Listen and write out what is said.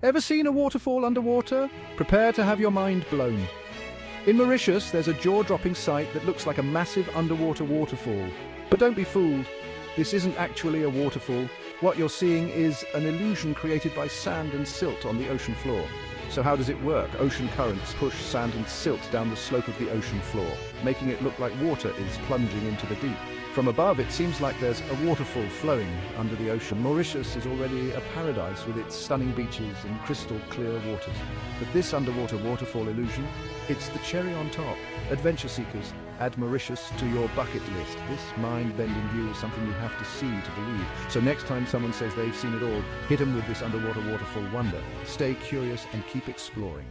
Ever seen a waterfall underwater? Prepare to have your mind blown. In Mauritius, there's a jaw-dropping sight that looks like a massive underwater waterfall. But don't be fooled. This isn't actually a waterfall. What you're seeing is an illusion created by sand and silt on the ocean floor. So how does it work? Ocean currents push sand and silt down the slope of the ocean floor, making it look like water is plunging into the deep. From above, it seems like there's a waterfall flowing under the ocean. Mauritius is already a paradise with its stunning beaches and crystal clear waters. But this underwater waterfall illusion, it's the cherry on top. Adventure seekers, add Mauritius to your bucket list. This mind-bending view is something you have to see to believe. So next time someone says they've seen it all, hit them with this underwater waterfall wonder. Stay curious and keep exploring.